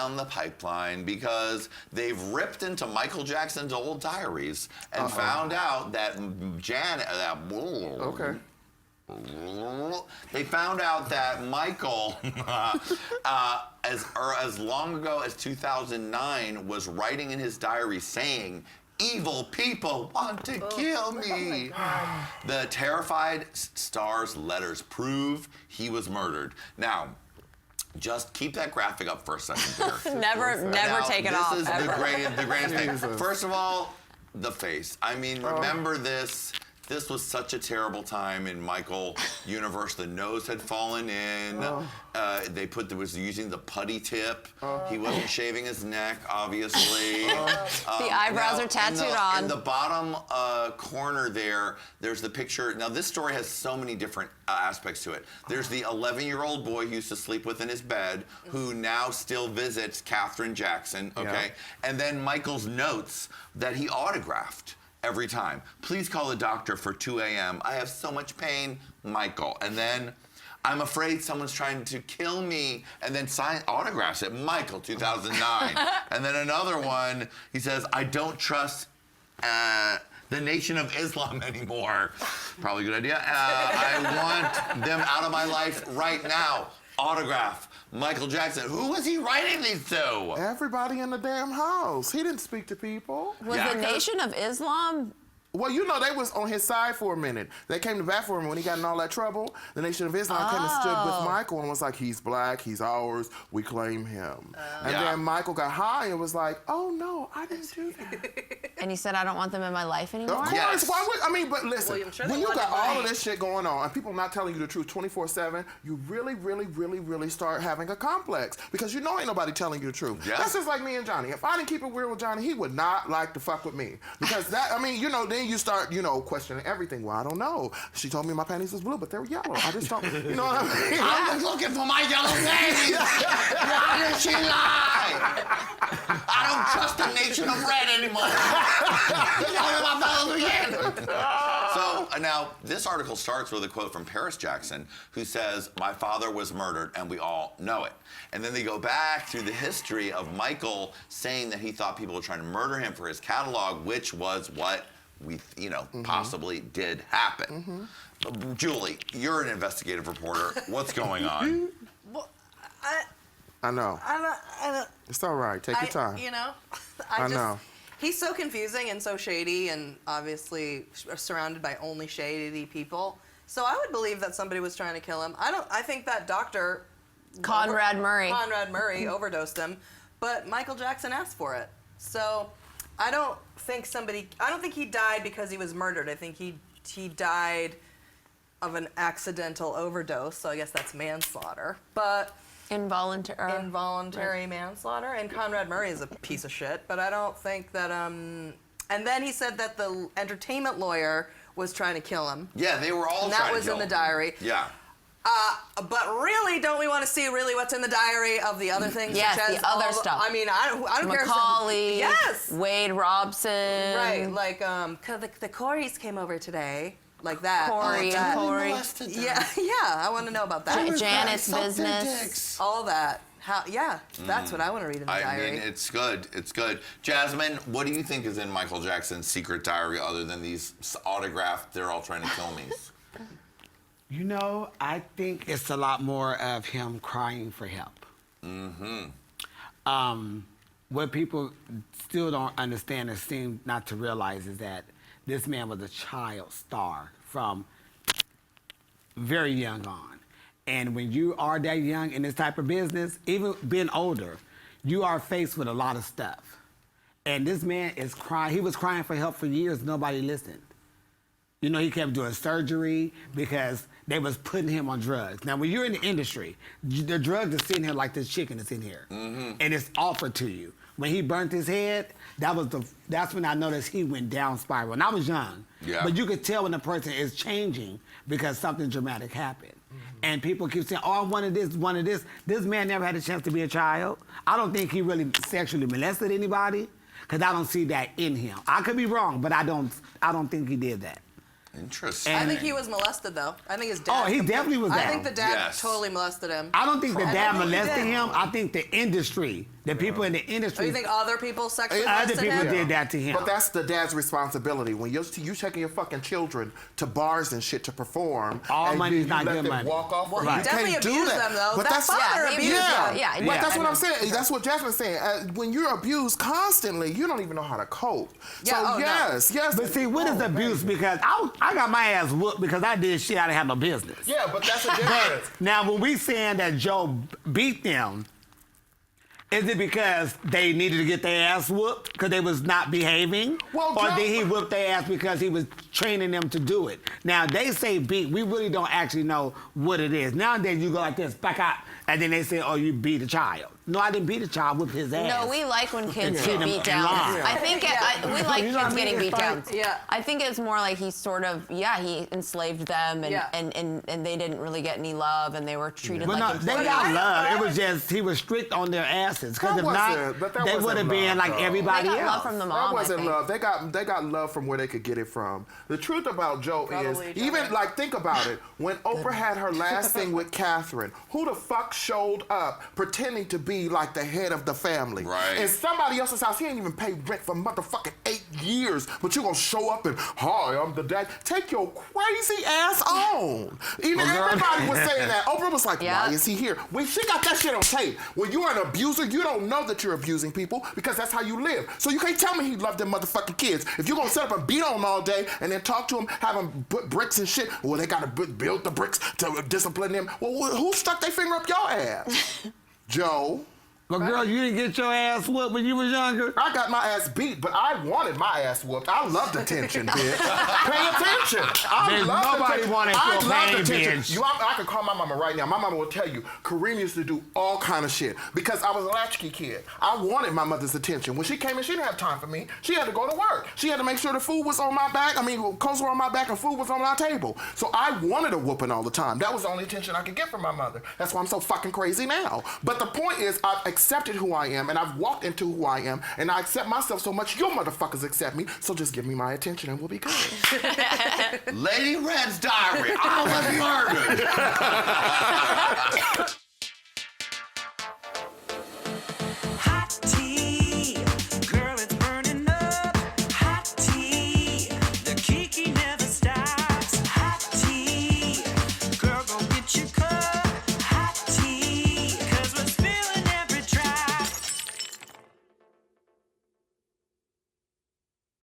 down the pipeline because they've ripped into Michael Jackson's old diaries and found out that they found out that Michael, as long ago as 2009, was writing in his diary saying, "Evil people want to kill me." The terrified star's letters prove he was murdered. Now, just keep that graphic up for a second here. never take it off. This is the greatest thing. First of all, the face. I mean, remember this. This was such a terrible time in Michael universe. The nose had fallen in. They was using the putty tip. He wasn't shaving his neck, obviously. The eyebrows are tattooed on. In the bottom corner there's the picture. Now, this story has so many different aspects to it. There's the 11-year-old boy who used to sleep with in his bed, who now still visits Katherine Jackson, okay? And then Michael's notes that he autographed every time. "Please call the doctor for 2 a.m. I have so much pain, Michael." And then, "I'm afraid someone's trying to kill me," and then autographs it, Michael, 2009. And then another one, he says, "I don't trust the Nation of Islam anymore." Probably a good idea. "I want them out of my life right now." Autograph, Michael Jackson. Who was he writing these to? Everybody in the damn house. He didn't speak to people. Was the Nation of Islam? Well, you know, they was on his side for a minute. They came to bat for him when he got in all that trouble. The Nation of Islam came and stood with Michael and was like, "He's black, he's ours, we claim him." And then Michael got high and was like, "Oh no, I didn't do that." And he said, "I don't want them in my life anymore." Of course, why would, I mean, but listen, when you got all of this shit going on and people not telling you the truth 24/7, you really start having a complex because you know ain't nobody telling you the truth. That's just like me and Johnny. If I didn't keep it real with Johnny, he would not like to fuck with me because that, I mean, you know, then you start, you know, questioning everything. Well, I don't know. She told me my panties was blue, but they were yellow. I just don't, you know what I mean? I was looking for my yellow panties. Why did she lie? I don't trust the Nation of Red anymore. So now this article starts with a quote from Paris Jackson, who says, "My father was murdered, and we all know it." And then they go back through the history of Michael saying that he thought people were trying to murder him for his catalog, which was what we, you know, possibly did happen. Julie, you're an investigative reporter. What's going on? Well, I know. I don't. It's all right. Take your time. You know, I know. He's so confusing and so shady, and obviously surrounded by only shady people. So I would believe that somebody was trying to kill him. I think that doctor Conrad Murray overdosed him, but Michael Jackson asked for it. So I don't think he died because he was murdered. I think he died of an accidental overdose. So I guess that's manslaughter. But involuntary manslaughter. And Conrad Murray is a piece of shit. But I don't think that. And then he said that the entertainment lawyer was trying to kill him. Yeah, they were all trying to kill him. And that was in the diary. Yeah. But really, don't we want to see really what's in the diary of the other things? Yes, such as the other stuff. I mean, I don't care. Macaulay, yes. Wade Robson. Right, like the Coreys came over today, like that. Corey and Corey. Yeah, I want to know about that. Janet's business. All that. That's what I want to read in the diary. I mean, it's good. It's good. Jasmine, what do you think is in Michael Jackson's secret diary other than these autographed, "they're all trying to kill me"? You know, I think it's a lot more of him crying for help. What people still don't understand and seem not to realize is that this man was a child star from very young on. And when you are that young in this type of business, even being older, you are faced with a lot of stuff. And this man is crying. He was crying for help for years. Nobody listened. You know, he kept doing surgery because they was putting him on drugs. Now, when you're in the industry, the drugs are sitting here like this chicken is in here. And it's offered to you. When he burnt his head, that's when I noticed he went down spiral. And I was young. But you could tell when a person is changing because something dramatic happened. And people keep saying, "Oh, I wanted this, wanted this." This man never had a chance to be a child. I don't think he really sexually molested anybody because I don't see that in him. I could be wrong, but I don't think he did that. Interesting. I think he was molested, though. I think his dad. Oh, he definitely was. I think the dad totally molested him. I don't think the dad molested him. I think the industry The people in the industry. You think other people sexually Other molested people him? did that to him. But that's the dad's responsibility. When you taking your fucking children to bars and shit to perform, All and money's you not let good them money. walk off. Well, you he definitely can't do abused that. them, though. But That that's father he abused abused them. them. Yeah, But that's I what know. I'm saying. That's what Jasmine's saying. When you're abused constantly, you don't even know how to cope. Yeah, So oh, no. yes. But see, what is abuse? Because I got my ass whooped because I did shit I didn't have no business. Yeah, but that's a difference. Now, when we saying that Joe beat them, is it because they needed to get their ass whooped because they was not behaving? Well, or Joe- did he whoop their ass because he was training them to do it? Now, they say beat. We really don't actually know what it is. Nowadays, you go like this, back out, and then they say, oh, you beat a child. No, I didn't beat a child, whooped his ass. No, we like when kids treat get them beat down. alive. I think we like You know what kids I mean? getting beat It's down. like- Yeah. I think it's more like he sort of, he enslaved them and, Yeah. and they didn't really get any love and they were treated But no, like they employees. got love. It was just he was strict on their asses. Because That if wasn't- but not, that they wasn't would have been love, like though. everybody They got else. love from the That mom, I wasn't think. love. They got love from where they could get it from. The truth about Joe Probably is, Joe. even like think about it. When Oprah had her last thing with Catherine, who the fuck showed up pretending to be like the head of the family? Right. In somebody else's house, he ain't even paid rent for motherfucking 8 years, but you gonna show up and, hi, I'm the dad. Take your crazy ass on. Even everybody was saying that. Oprah was like, Yeah. why is he here? When she got that shit on tape. When you're an abuser, you don't know that you're abusing people because that's how you live. So you can't tell me he loved them motherfucking kids. If you're gonna sit up and beat on them all day and then talk to them, have them put bricks and shit, well, they gotta build the bricks to discipline them. Well, who stuck their finger up your ass? Joe. But girl, you didn't get your ass whooped when you was younger? I got my ass beat, but I wanted my ass whooped. I loved attention, bitch. Pay attention. I There's loved nobody attention. wanted I your loved pain, attention. bitch. I could call my mama right now. My mama will tell you, Kareem used to do all kind of shit because I was a latchkey kid. I wanted my mother's attention. When she came in, she didn't have time for me. She had to go to work. She had to make sure the food was on my back. Clothes were on my back and food was on my table. So I wanted a whooping all the time. That was the only attention I could get from my mother. That's why I'm so fucking crazy now. But the point is, I've accepted who I am and I've walked into who I am and I accept myself so much, you motherfuckers accept me. So just give me my attention and we'll be good. Lady Red's diary. I was murdered.